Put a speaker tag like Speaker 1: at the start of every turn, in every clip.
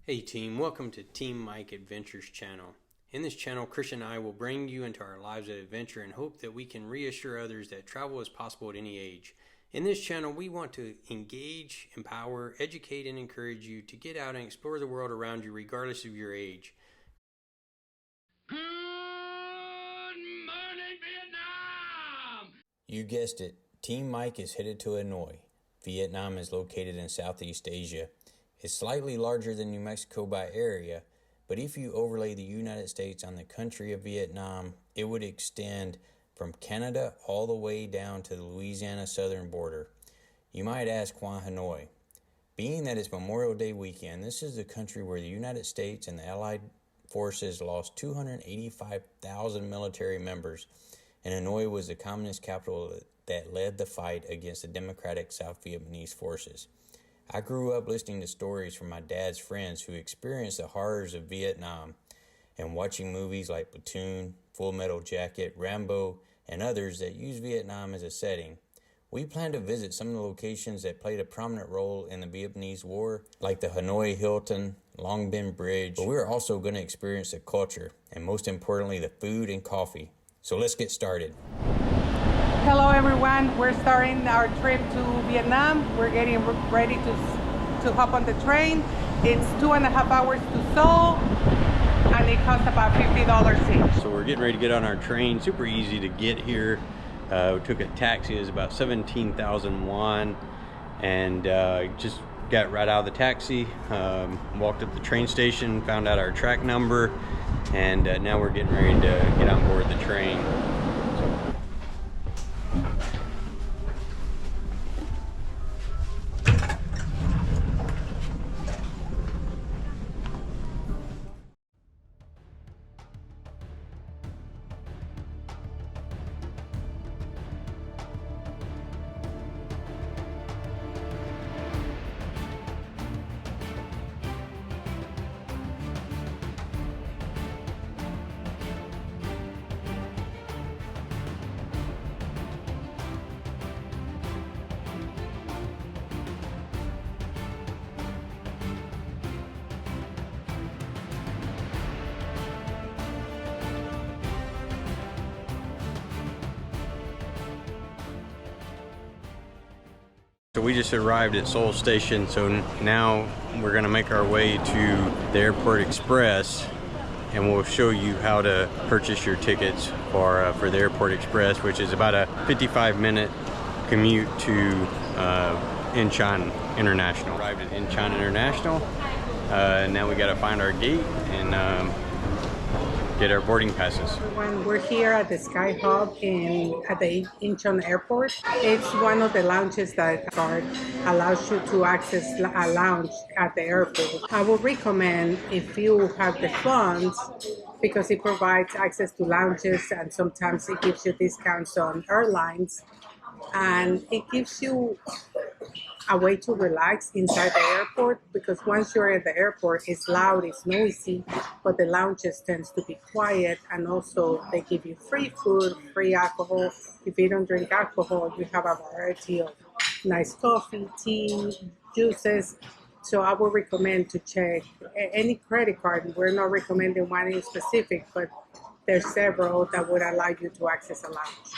Speaker 1: Hey team, welcome to TeamMike Adventures channel. In this channel, Christian and I will bring you into our lives of adventure and hope that we can reassure others that travel is possible at any age. In this channel, we want to engage, empower, educate, and encourage you to get out and explore the world around you regardless of your age.
Speaker 2: Good morning, Vietnam!
Speaker 3: You guessed it, Team Mike is headed to Hanoi. Vietnam is located in Southeast Asia. It's slightly larger than New Mexico by area, but if you overlay the United States on the country of Vietnam, it would extend from Canada all the way down to the Louisiana southern border. You might ask, why Hanoi? Being that it's Memorial Day weekend, this is the country where the United States and the Allied forces lost 285,000 military members, and Hanoi was the communist capital that led the fight against the democratic South Vietnamese forces. I grew up listening to stories from my dad's friends who experienced the horrors of Vietnam and watching movies like Platoon, Full Metal Jacket, Rambo, and others that use Vietnam as a setting. We plan to visit some of the locations that played a prominent role in the Vietnamese War, like the Hanoi Hilton, Long Binh Bridge, but we're also going to experience the culture and most importantly the food and coffee. So let's get started.
Speaker 4: Hello everyone, we're starting our trip to Vietnam. We're getting ready to hop on the train. It's 2.5 hours to Seoul and it costs about $50 each.
Speaker 1: So we're getting ready to get on our train. Super easy to get here. We took a taxi. It was about 17,000 won and just got right out of the taxi, walked up the train station, found out our track number, and now we're getting ready to get on board the train. So we just arrived at Seoul Station, so now we're going to make our way to the Airport Express, and we'll show you how to purchase your tickets for the Airport Express, which is about a 55-minute commute to Incheon International. Arrived at Incheon International, and now we got to find our gate and get our boarding passes.
Speaker 4: When we're here at the Sky Hub at the Incheon Airport, it's one of the lounges that card allows you to access a lounge at the airport. I would recommend if you have the funds, because it provides access to lounges and sometimes it gives you discounts on airlines, and it gives you a way to relax inside the airport, because once you're at the airport, it's loud, it's noisy, but the lounges tends to be quiet, and also they give you free food, free alcohol. If you don't drink alcohol, you have a variety of nice coffee, tea, juices. So I would recommend to check any credit card. We're not recommending one in specific, but there's several that would allow you to access a lounge.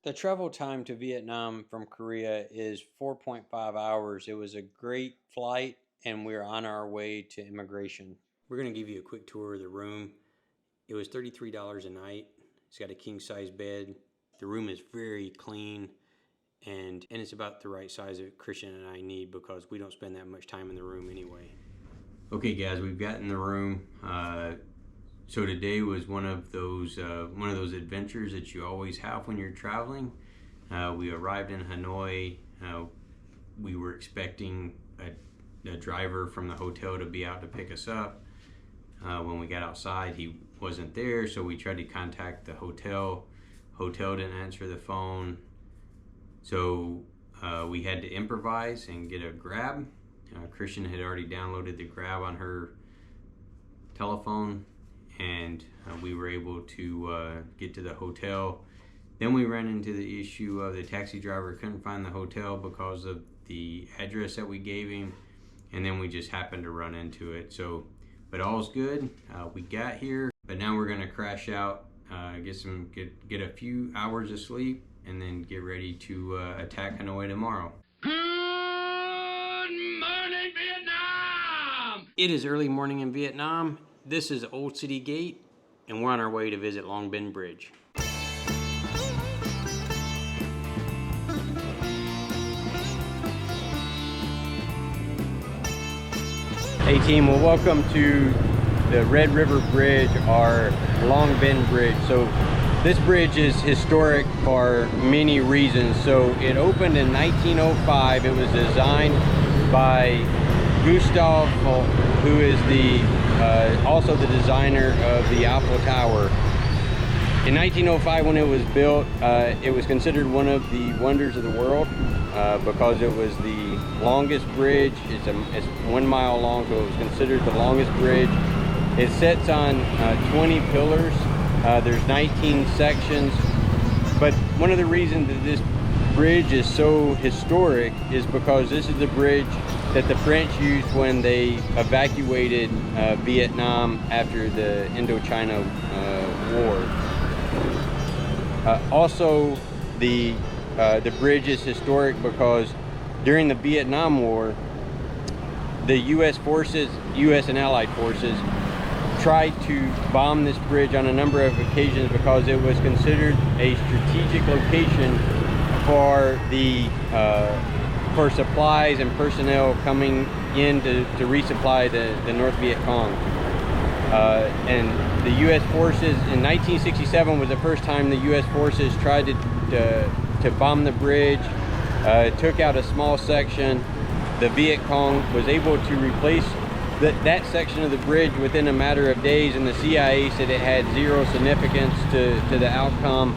Speaker 1: The travel time to Vietnam from Korea is 4.5 hours. It was a great flight and we're on our way to immigration. We're going to give you a quick tour of the room. It was $33 a night. It's got a king-size bed. The room is very clean and it's about the right size that Christian and I need because we don't spend that much time in the room anyway. Okay guys, we've got in the room. So today was one of those adventures that you always have when you're traveling. We arrived in Hanoi. We were expecting a driver from the hotel to be out to pick us up. When we got outside, he wasn't there, so we tried to contact the hotel. Hotel didn't answer the phone, so we had to improvise and get a Grab. Christian had already downloaded the Grab on her telephone, and we were able to get to the hotel. Then we ran into the issue of the taxi driver couldn't find the hotel because of the address that we gave him, and then we just happened to run into it. So, but all's good. We got here, but now we're gonna crash out, get a few hours of sleep, and then get ready to attack Hanoi tomorrow.
Speaker 2: Good morning, Vietnam!
Speaker 1: It is early morning in Vietnam. This is Old City Gate, and we're on our way to visit Long Binh Bridge. Hey team, well welcome to the Red River Bridge, our Long Binh Bridge. So this bridge is historic for many reasons. So it opened in 1905. It was designed by Gustav, who is also the designer of the Eiffel Tower. In 1905, when it was built, it was considered one of the wonders of the world because it was the longest bridge. It's 1 mile long, so it was considered the longest bridge. It sits on 20 pillars. There's 19 sections. But one of the reasons that this bridge is so historic is because this is the bridge that the French used when they evacuated Vietnam after the Indochina War. Also, the bridge is historic because during the Vietnam War, the U.S. and Allied forces, tried to bomb this bridge on a number of occasions because it was considered a strategic location for for supplies and personnel coming in to resupply the North Viet Cong. And the U.S. forces in 1967 was the first time the U.S. forces tried to bomb the bridge. Took out a small section. The Viet Cong was able to replace that section of the bridge within a matter of days, and the CIA said it had zero significance to the outcome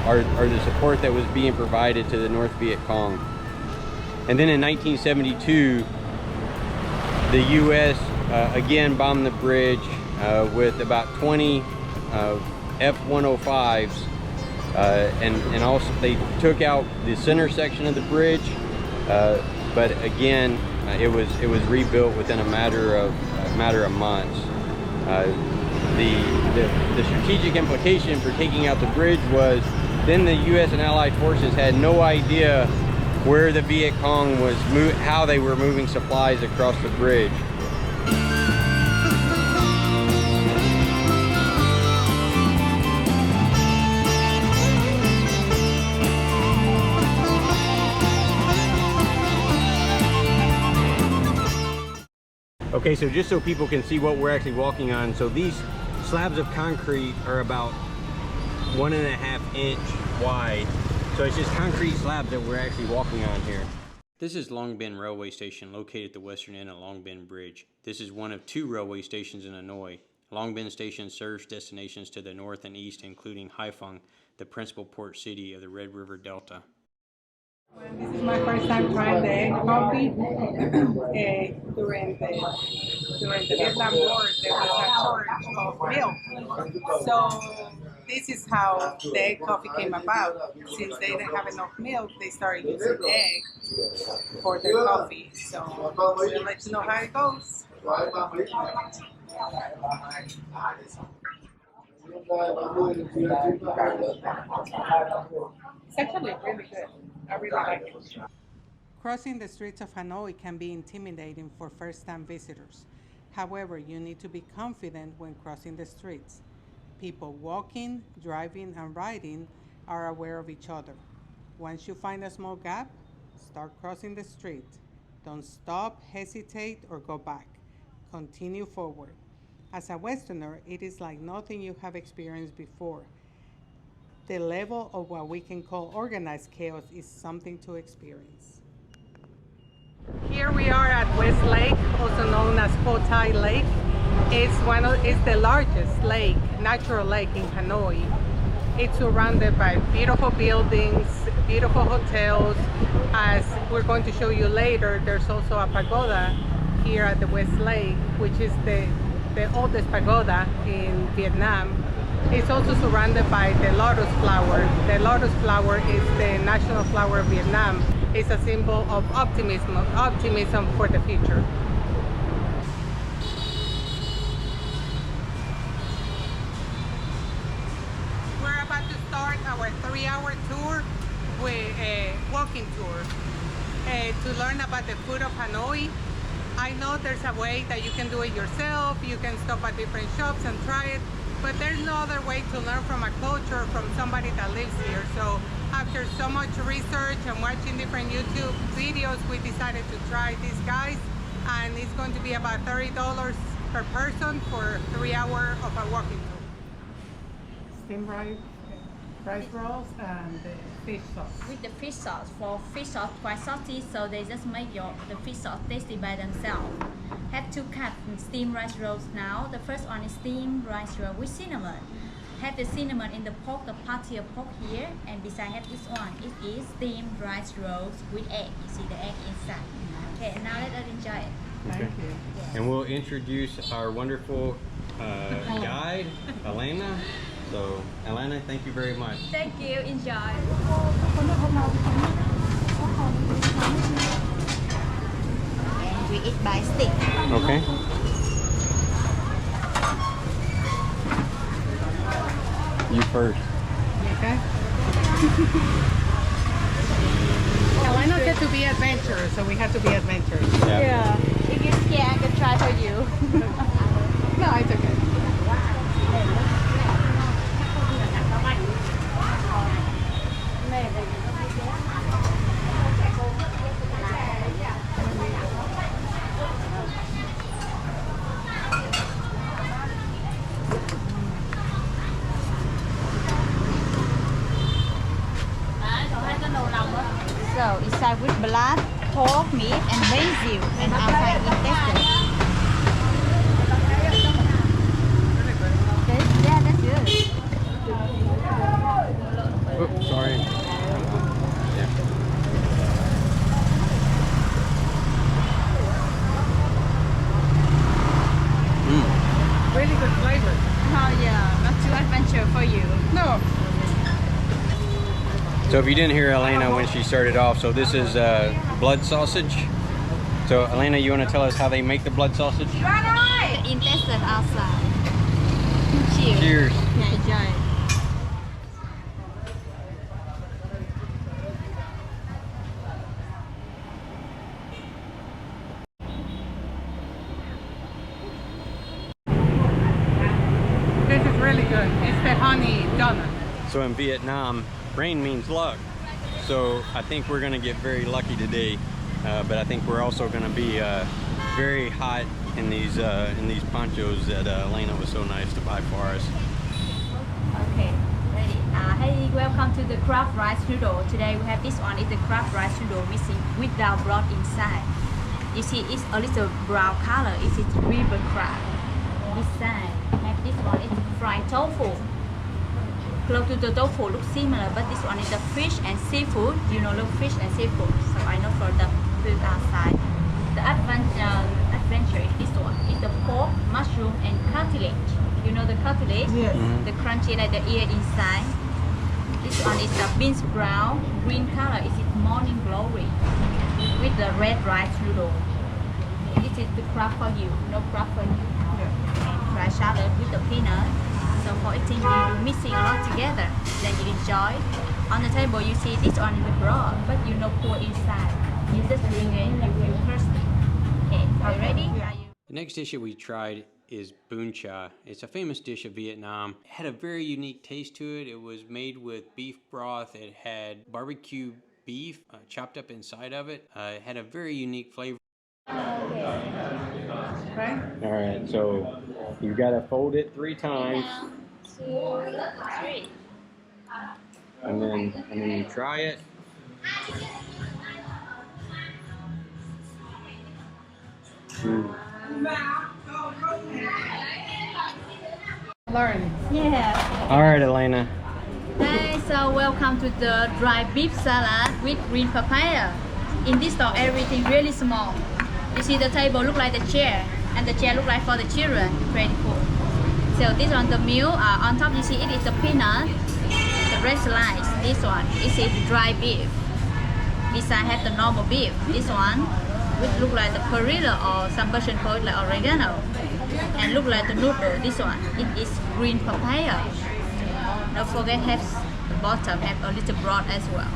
Speaker 1: or the support that was being provided to the North Viet Cong. And then in 1972, the U.S. Again bombed the bridge with about 20 F-105s, and also they took out the center section of the bridge, but again it was rebuilt within a matter of months. The strategic implication for taking out the bridge was then the U.S. and Allied forces had no idea where the Viet Cong was, how they were moving supplies across the bridge. Okay, so just so people can see what we're actually walking on, so these slabs of concrete are about 1.5 inch wide. So it's just concrete slabs that we're actually walking on here. This is Long Binh Railway Station, located at the western end of Long Binh Bridge. This is one of 2 railway stations in Hanoi. Long Binh Station serves destinations to the north and east, including Haiphong, the principal port city of the Red River Delta.
Speaker 4: This is my first time trying the egg coffee. During the Vietnam War, there was a shortage of milk. So this is how the egg coffee came about. Since they didn't have enough milk, they started using egg for their coffee. So we'll let you know how it goes. It's actually really good. I really like it. Crossing the streets of Hanoi can be intimidating for first-time visitors. However, you need to be confident when crossing the streets. People walking, driving, and riding are aware of each other. Once you find a small gap, start crossing the street. Don't stop, hesitate, or go back. Continue forward. As a Westerner, it is like nothing you have experienced before. The level of what we can call organized chaos is something to experience. Here we are at West Lake, also known as Ho Tai Lake. It's the largest lake, natural lake in Hanoi. It's surrounded by beautiful buildings, beautiful hotels. As we're going to show you later, there's also a pagoda here at the West Lake, which is the oldest pagoda in Vietnam. It's also surrounded by the lotus flower. The lotus flower is the national flower of Vietnam. It's a symbol of optimism for the future. We're about to start our 3-hour tour with a walking tour to learn about the food of Hanoi. I know there's a way that you can do it yourself. You can stop at different shops and try it, but there's no other way to learn from a culture from somebody that lives here. So after so much research and watching different YouTube videos, we decided to try these guys, and it's going to be about $30 per person for 3 hours of a walking tour. Steamed rice rolls and the fish sauce.
Speaker 5: With the fish sauce, for fish sauce quite salty, so they just make the fish sauce tasty by themselves. Have 2 cups steamed rice rolls now. The first one is steamed rice roll with cinnamon. Have the cinnamon in the pork, the party of pork here, and beside have this one. It is steamed rice rolls with egg. You see the egg inside. Okay, now let us enjoy it.
Speaker 1: Okay.
Speaker 4: Thank you.
Speaker 1: And we'll introduce our wonderful guide, Elena. So, Elena, thank you very much.
Speaker 5: Thank you. Enjoy. And we eat by stick.
Speaker 1: Okay. You first.
Speaker 4: Okay. Elena said to be adventurous, so we have to be adventurous.
Speaker 5: Yeah. If you're scared, I can try for you.
Speaker 4: No, it's okay.
Speaker 5: So inside with blood, pork, meat, and basil, and outside with intestine. Yeah, that's good.
Speaker 1: Oops, sorry. Yeah.
Speaker 4: Really good flavor.
Speaker 5: Oh yeah, not too adventure for you.
Speaker 4: No.
Speaker 1: So if you didn't hear Elena when she started off, so this is blood sausage. So Elena, you want to tell us how they make the blood sausage?
Speaker 5: The intestine outside. Cheers.
Speaker 1: Cheers.
Speaker 5: Yeah, enjoy it.
Speaker 4: This is really good. It's the honey donut.
Speaker 1: So in Vietnam, rain means luck. So I think we're gonna get very lucky today, but I think we're also gonna be very hot in these ponchos that Elena was so nice to buy for us.
Speaker 5: Okay, ready. Hey, welcome to the crab rice noodle. Today we have this one. It's the crab rice noodle missing without broth inside. You see, it's a little brown color. It's river crab. This side, have this one. It's fried tofu. Close to the tofu looks similar, but this one is the fish and seafood. You know, look fish and seafood. So I know for the food outside. The adventure is this one. It's the pork, mushroom, and cartilage. You know the cartilage?
Speaker 4: Yes.
Speaker 5: The crunchy like the ear inside. This one is the beans brown, green color. It's morning glory with the red rice noodle. This is the crab for you. No crab for you. And fried salad with the peanut. So for eating, you mixing a lot together. Then you enjoy. On the table, you see this one is the broth, but you know pour inside. You just drink it. You feel thirsty. Okay, are you ready? Are you?
Speaker 1: The next dish that we tried is bún chả. It's a famous dish of Vietnam. It had a very unique taste to it. It was made with beef broth. It had barbecue beef chopped up inside of it. It had a very unique flavor.
Speaker 4: Right?
Speaker 1: All right, so you gotta fold it 3 times,
Speaker 5: 1, 2, 3.
Speaker 1: and then you try it.
Speaker 4: Learn.
Speaker 5: Yeah.
Speaker 1: All right, Elena.
Speaker 5: Hey, so welcome to the dry beef salad with green papaya. In this store, everything really small. You see the table look like the chair, and the chair look like for the children. Pretty cool. So this one, the meal, on top you see it is the peanut, the red slice. This one, this is dry beef. This side have the normal beef. This one, which look like the perilla or some person call it like oregano. And look like the noodle. This one, it is green papaya. Don't forget have the bottom have a little broth as well.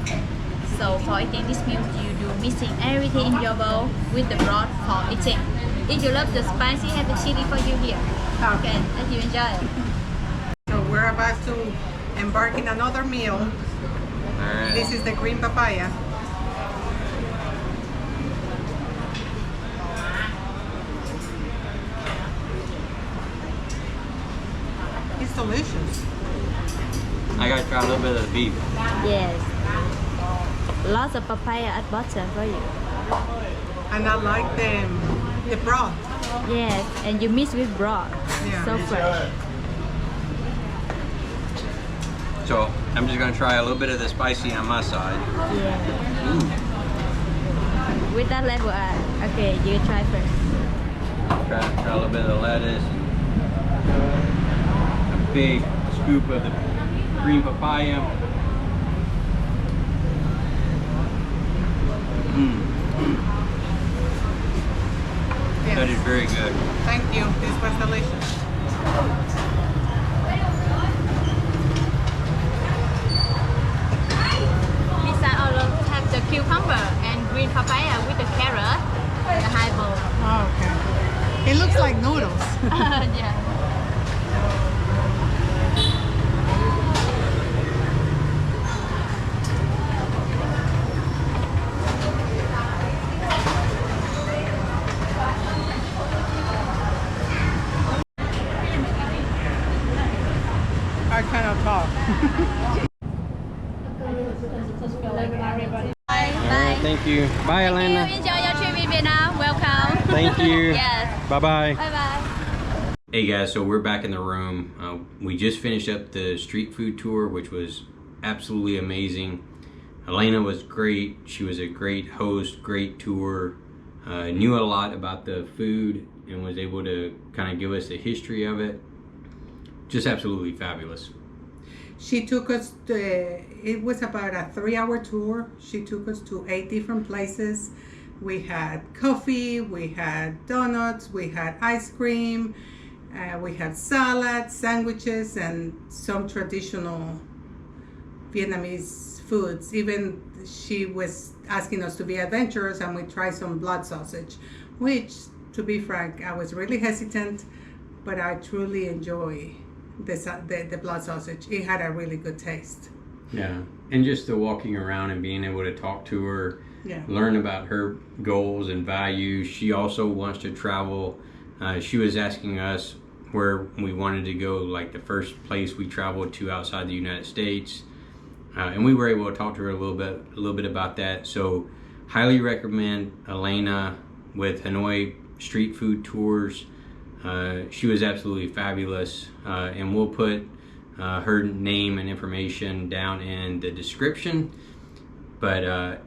Speaker 5: So for eating this meal, you do mixing everything in your bowl with the broth for eating. If you love the spicy, have the chili for you here. Okay, let you enjoy it.
Speaker 4: So we're about to embark in another meal.
Speaker 3: Alright.
Speaker 4: This is the green papaya. It's delicious.
Speaker 3: I gotta try a little bit of the beef.
Speaker 5: Yes. Lots of papaya at bottom for you.
Speaker 4: And I like the broth.
Speaker 5: Yes, and you mix with broth.
Speaker 4: Yeah.
Speaker 5: So fresh.
Speaker 3: So I'm just gonna try a little bit of the spicy on my side.
Speaker 5: Yeah. With that level, okay, you try first.
Speaker 3: Try a little bit of the lettuce. A big scoop of the green papaya.
Speaker 4: Yes.
Speaker 3: That is very good.
Speaker 4: Thank you. This was delicious.
Speaker 5: This side also have the cucumber and green papaya with the carrot and the high bowl.
Speaker 4: Oh, okay. It looks like noodles.
Speaker 5: Yeah.
Speaker 4: I cannot talk.
Speaker 5: Bye.
Speaker 1: Alright, thank you. Bye, Elena.
Speaker 5: You enjoy your trip in Vietnam. Welcome.
Speaker 1: Thank you.
Speaker 5: Yes.
Speaker 1: Bye-bye.
Speaker 5: Bye bye.
Speaker 3: Hey guys, so we're back in the room. We just finished up the street food tour, which was absolutely amazing. Elena was great. She was a great host, great tour. Knew a lot about the food and was able to kind of give us the history of it. Just absolutely fabulous.
Speaker 4: She took us to, it was about a 3-hour tour. She took us to 8 different places. We had coffee, we had donuts, we had ice cream, we had salads, sandwiches, and some traditional Vietnamese foods. Even she was asking us to be adventurous, and we tried some blood sausage, which, to be frank, I was really hesitant, but I truly enjoy the blood sausage. It had a really good taste.
Speaker 3: Yeah, and just the walking around and being able to talk to her,
Speaker 4: Yeah.
Speaker 3: learn about her goals and values. She also wants to travel. She was asking us where we wanted to go, like the first place we traveled to outside the United States, and we were able to talk to her a little bit about that. So highly recommend Elena with Hanoi Street Food Tours. She was absolutely fabulous, and we'll put her name and information down in the description. But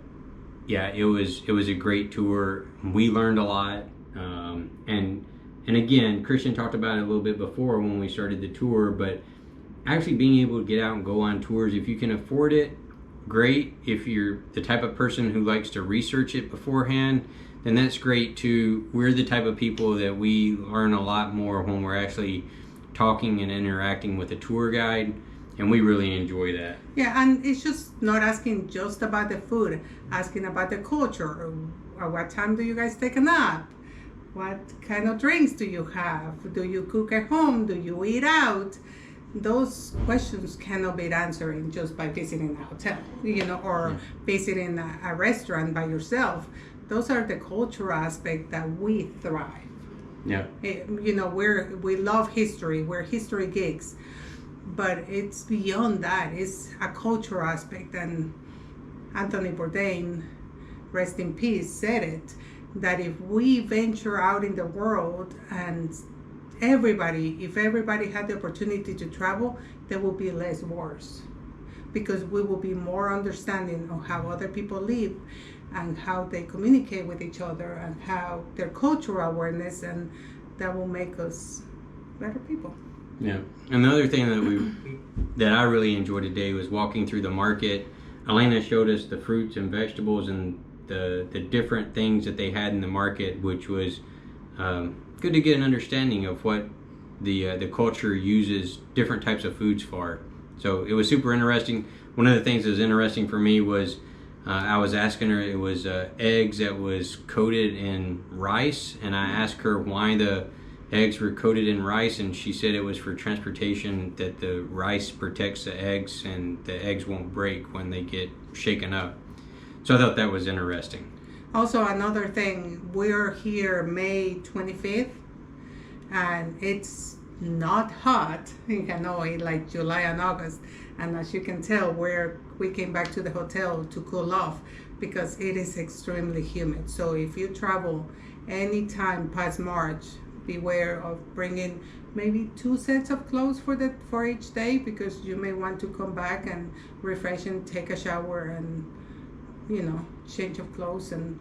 Speaker 3: yeah, it was a great tour. We learned a lot, and again, Christian talked about it a little bit before when we started the tour, but actually being able to get out and go on tours, if you can afford it, great. If you're the type of person who likes to research it beforehand, then that's great too. We're the type of people that we learn a lot more when we're actually talking and interacting with a tour guide, and we really enjoy that.
Speaker 4: Yeah, and it's just not asking just about the food, asking about the culture. Or what time do you guys take a nap? What kind of drinks do you have? Do you cook at home? Do you eat out? Those questions cannot be answered just by visiting a hotel, or visiting a restaurant by yourself. Those are the cultural aspects that we thrive.
Speaker 3: Yeah.
Speaker 4: We love history. We're history geeks, but it's beyond that. It's a cultural aspect. And Anthony Bourdain, rest in peace, said it, that if we venture out in the world and if everybody had the opportunity to travel, there will be less wars, because we will be more understanding of how other people live and how they communicate with each other and how their cultural awareness, and that will make us better people.
Speaker 1: Yeah, and the other thing that I really enjoyed today was walking through the market. Elena showed us the fruits and vegetables and the different things that they had in the market, which was good to get an understanding of what the culture uses different types of foods for. So it was super interesting. One of the things that was interesting for me was I was asking her, it was eggs that was coated in rice, and I asked her why the eggs were coated in rice, and she said it was for transportation, that the rice protects the eggs and the eggs won't break when they get shaken up. So I thought that was interesting.
Speaker 4: Also, another thing, we're here May 25th, and it's not hot in Hanoi like July and August. And as you can tell, we came back to the hotel to cool off because it is extremely humid. So if you travel anytime past March, beware of bringing maybe 2 sets of clothes for each day, because you may want to come back and refresh and take a shower and, you know, change of clothes. And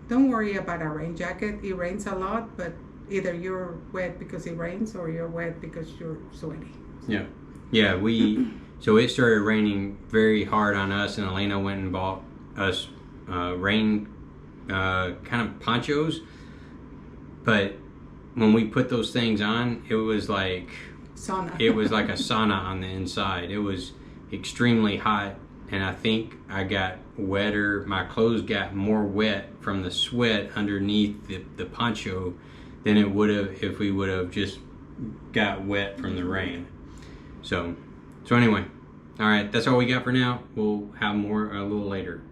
Speaker 4: don't worry about a rain jacket. It rains a lot, but either you're wet because it rains or you're wet because you're sweaty.
Speaker 1: Yeah, so it started raining very hard on us, and Elena went and bought us rain kind of ponchos. But when we put those things on, it was like
Speaker 4: sauna.
Speaker 1: It was like a sauna on the inside. It was extremely hot, and I think I got wetter. My clothes got more wet from the sweat underneath the poncho than it would have if we would have just got wet from the rain. So anyway, all right, that's all we got for now. We'll have more a little later.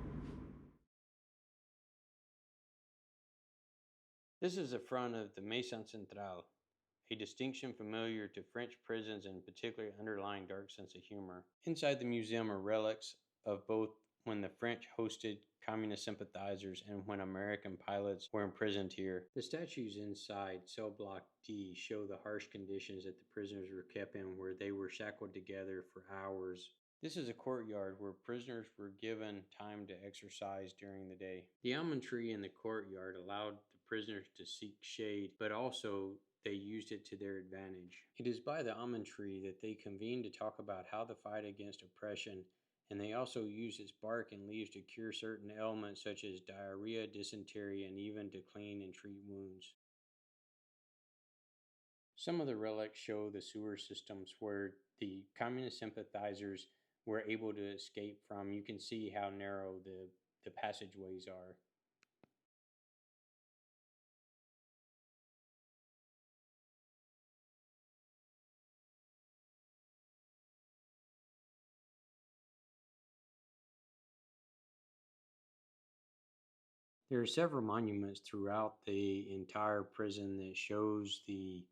Speaker 1: This is the front of the Maison Centrale, a distinction familiar to French prisons and particularly underlying dark sense of humor. Inside the museum are relics of both when the French hosted communist sympathizers and when American pilots were imprisoned here. The statues inside cell block D show the harsh conditions that the prisoners were kept in, where they were shackled together for hours. This is a courtyard where prisoners were given time to exercise during the day. The almond tree in the courtyard allowed the prisoners to seek shade, but also they used it to their advantage. It is by the almond tree that they convened to talk about how to fight against oppression, and they also used its bark and leaves to cure certain ailments such as diarrhea, dysentery, and even to clean and treat wounds. Some of the relics show the sewer systems where the communist sympathizers were able to escape from. You can see how narrow the passageways are. There are several monuments throughout the entire prison that shows the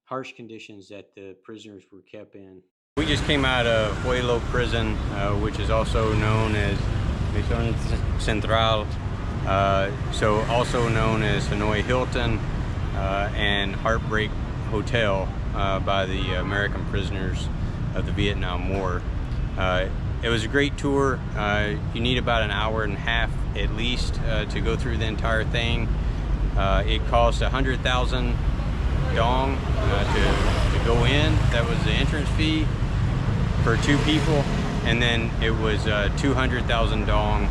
Speaker 1: harsh conditions that the prisoners were kept in. We just came out of Hoa Lo Prison, which is also known as Maison Centrale, so also known as Hanoi Hilton and Heartbreak Hotel by the American prisoners of the Vietnam War. It was a great tour. You need about an hour and a half at least to go through the entire thing. It cost 100,000 dong to go in. That was the entrance fee for 2 people, and then it was 200,000 dong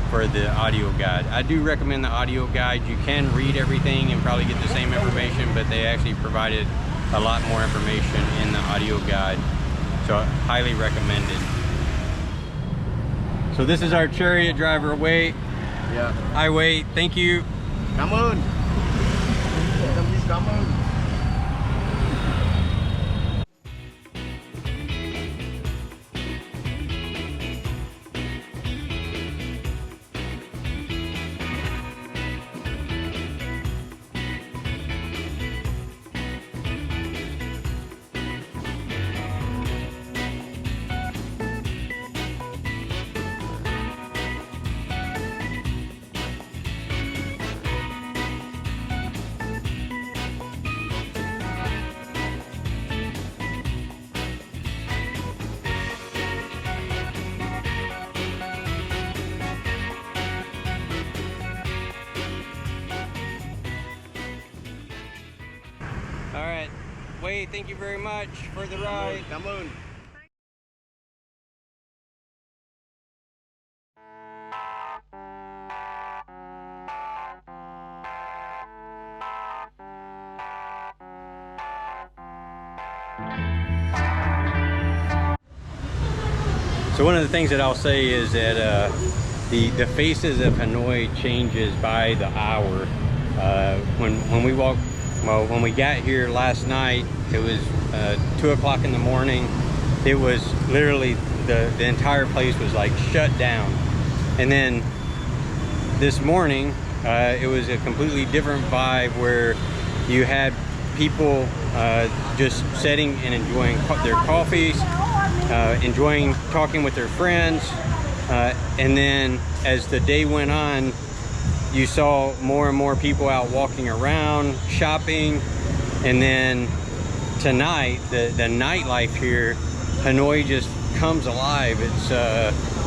Speaker 1: for the audio guide. I do recommend the audio guide. You can read everything and probably get the same information, but they actually provided a lot more information in the audio guide, so highly recommended. So this is our chariot driver. Wait.
Speaker 6: Yeah.
Speaker 1: I wait. Thank you.
Speaker 6: Cảm ơn. Cảm ơn.
Speaker 1: Hey, thank you very much for the ride.
Speaker 6: Come on.
Speaker 1: So one of the things that I'll say is that the faces of Hanoi changes by the hour. When we walk, well, when we got here last night, it was 2 o'clock in the morning. It was literally the entire place was like shut down. And then this morning, it was a completely different vibe where you had people just sitting and enjoying their coffees, enjoying talking with their friends, and then as the day went on, you saw more and more people out walking around, shopping. And then tonight, the nightlife here, Hanoi just comes alive.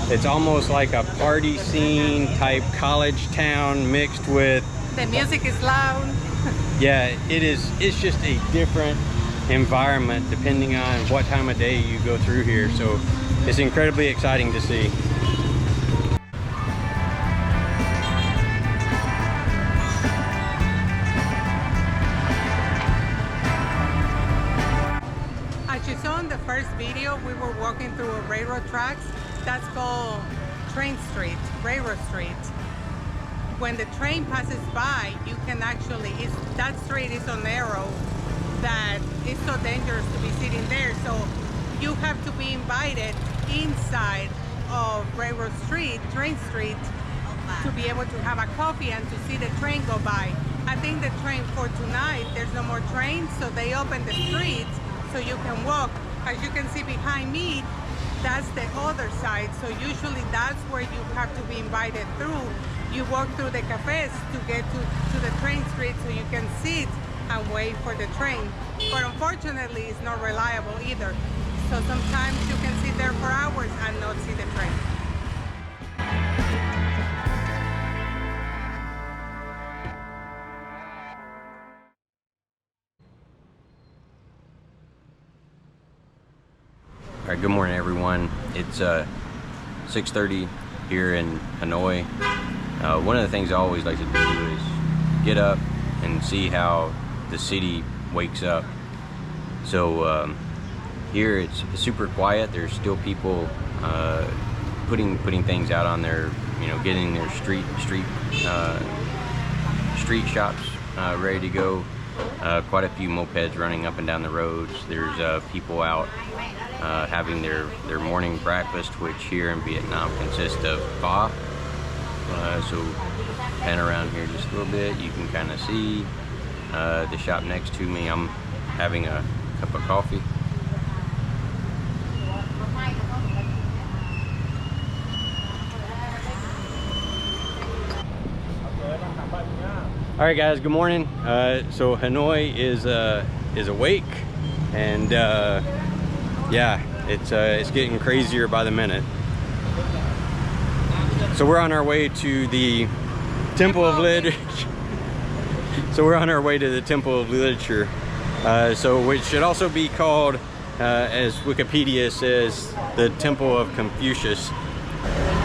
Speaker 1: It's almost like a party scene type college town mixed with...
Speaker 4: The music is loud.
Speaker 1: Yeah, it is. It's just a different environment depending on what time of day you go through here. So it's incredibly exciting to see.
Speaker 4: As you saw in the first video, we were walking through a railroad tracks. That's called Train Street, Railroad Street. When the train passes by, you can actually, that street is so narrow that it's so dangerous to be sitting there. So you have to be invited inside of Railroad Street, Train Street, to be able to have a coffee and to see the train go by. I think the train for tonight, there's no more trains, so they open the streets so you can walk. As you can see behind me, that's the other side. So usually that's where you have to be invited through. You walk through the cafes to get to the train street so you can sit and wait for the train. But unfortunately, it's not reliable either. So sometimes you can sit there for hours and not see the train.
Speaker 1: All right, good morning, everyone. It's 6:30 here in Hanoi. One of the things I always like to do is get up and see how the city wakes up. So here it's super quiet. There's still people putting things out on their, getting their street shops ready to go. Quite a few mopeds running up and down the roads. There's people out having their morning breakfast, which here in Vietnam consists of pho. So pan around here just a little bit, you can kind of see the shop next to me. I'm having a cup of coffee. All right, guys. Good morning. So Hanoi is awake, and yeah, it's getting crazier by the minute. So we're on our way to the Temple of Literature. So we're on our way to the Temple of Literature. So which should also be called, as Wikipedia says, the Temple of Confucius.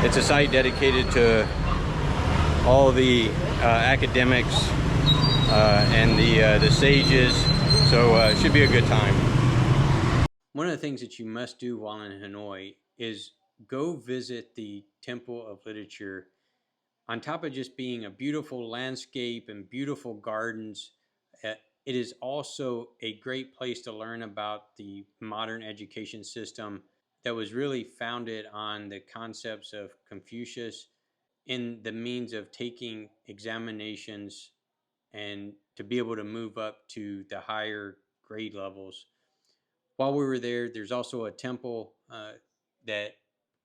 Speaker 1: It's a site dedicated to all the academics and the sages. So it should be a good time. One of the things that you must do while in Hanoi is go visit the Temple of Literature. On top of just being a beautiful landscape and beautiful gardens, it is also a great place to learn about the modern education system that was really founded on the concepts of Confucius in the means of taking examinations and to be able to move up to the higher grade levels. While we were there, there's also a temple that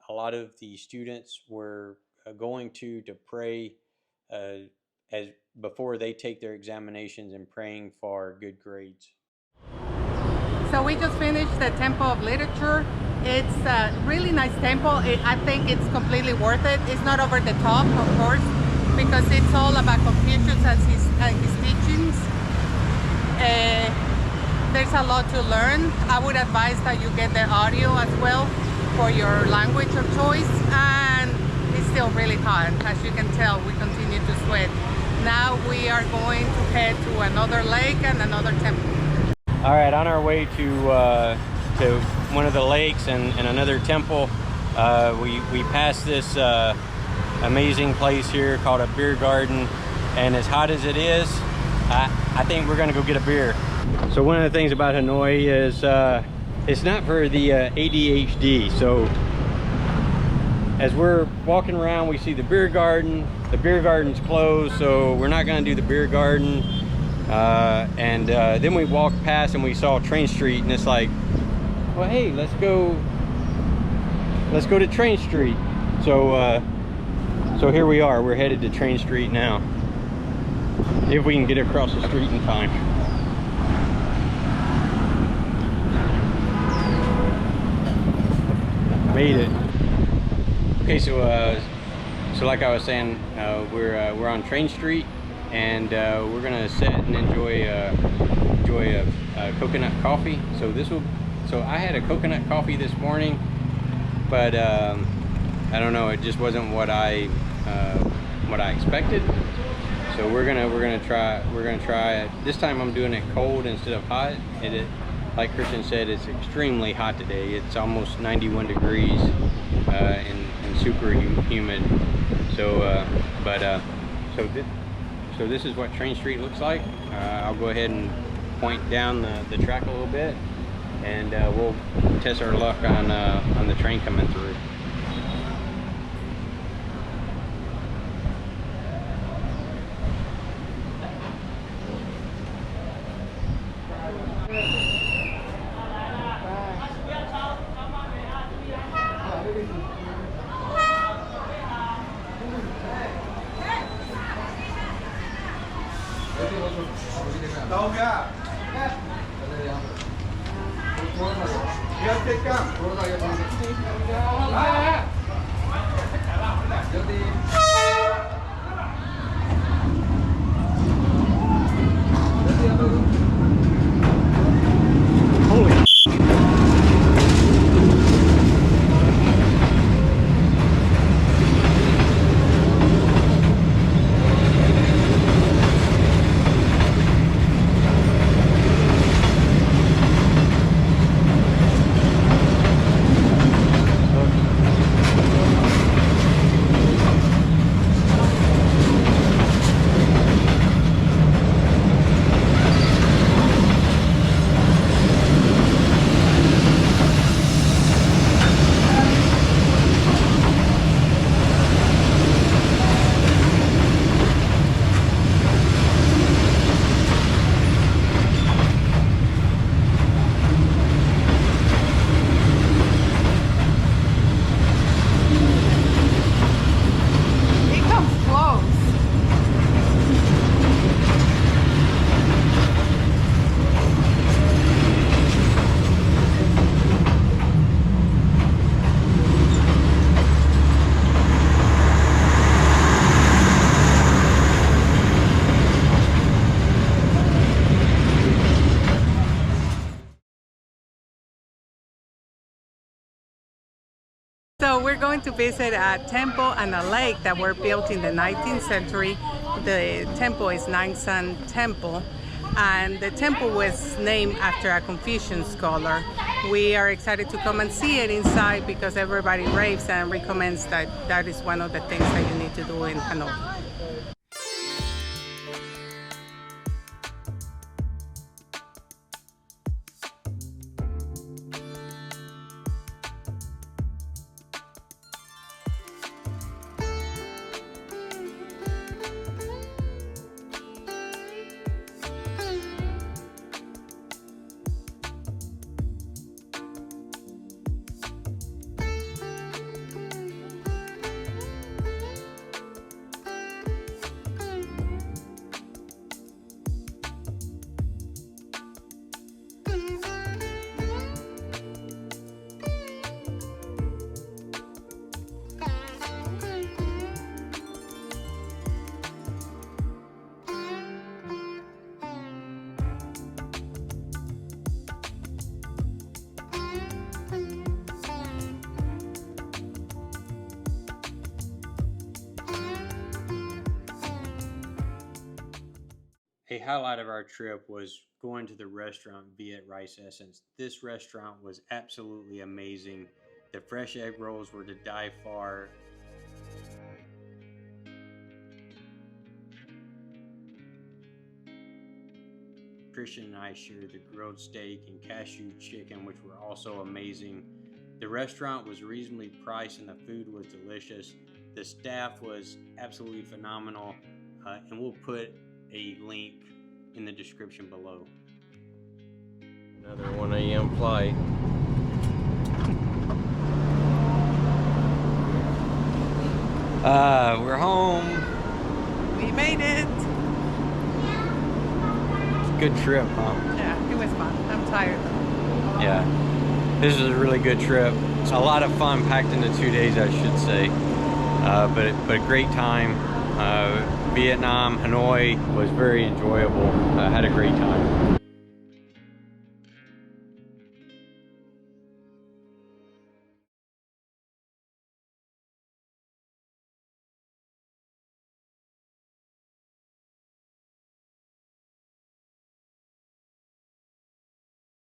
Speaker 1: a lot of the students were going to pray as before they take their examinations and praying for good grades.
Speaker 4: So we just finished the Temple of Literature. It's a really nice temple. I think it's completely worth it. It's not over the top, of course, because it's all about Confucius and his teachings. There's a lot to learn. I would advise that you get the audio as well for your language of choice, and it's still really hot. As you can tell, we continue to sweat. Now we are going to head to another lake and another temple.
Speaker 1: All right, on our way to one of the lakes and another temple. We passed this amazing place here called a beer garden, and as hot as it is, I think we're gonna go get a beer. So one of the things about Hanoi is it's not for the ADHD. So as we're walking around, we see the beer garden. The beer garden's closed, so we're not gonna do the beer garden. Then we walked past and we saw Train Street, and it's like, well, hey, let's go to Train Street. So so here we are. We're headed to Train Street now, if we can get across the street in time. Made it. Okay, so like I was saying, we're on Train Street, and we're gonna sit and enjoy a coconut coffee. So I had a coconut coffee this morning, but I don't know, it just wasn't what I expected. So we're gonna try it. This time I'm doing it cold instead of hot. Like Christian said, it's extremely hot today. It's almost 91 degrees and super humid. So so this is what Train Street looks like. I'll go ahead and point down the track a little bit, and we'll test our luck on the train coming through.
Speaker 4: So we're going to visit a temple and a lake that were built in the 19th century. The temple is Ngoc Son Temple, and the temple was named after a Confucian scholar. We are excited to come and see it inside because everybody raves and recommends that that is one of the things that you need to do in Hanoi.
Speaker 1: A highlight of our trip was going to the restaurant Viet Rice Essence. This restaurant was absolutely amazing. The fresh egg rolls were to die for. Christian and I shared the grilled steak and cashew chicken, which were also amazing. The restaurant was reasonably priced and the food was delicious. The staff was absolutely phenomenal, and we'll put a link in the description below.
Speaker 6: Another 1 a.m. flight.
Speaker 1: We're home.
Speaker 7: We made it.
Speaker 1: Good trip, huh?
Speaker 7: Yeah, it was fun. I'm tired though.
Speaker 1: Yeah, this was a really good trip. It's a lot of fun packed into 2 days, I should say. But a great time. Vietnam, Hanoi was very enjoyable. I had a great time.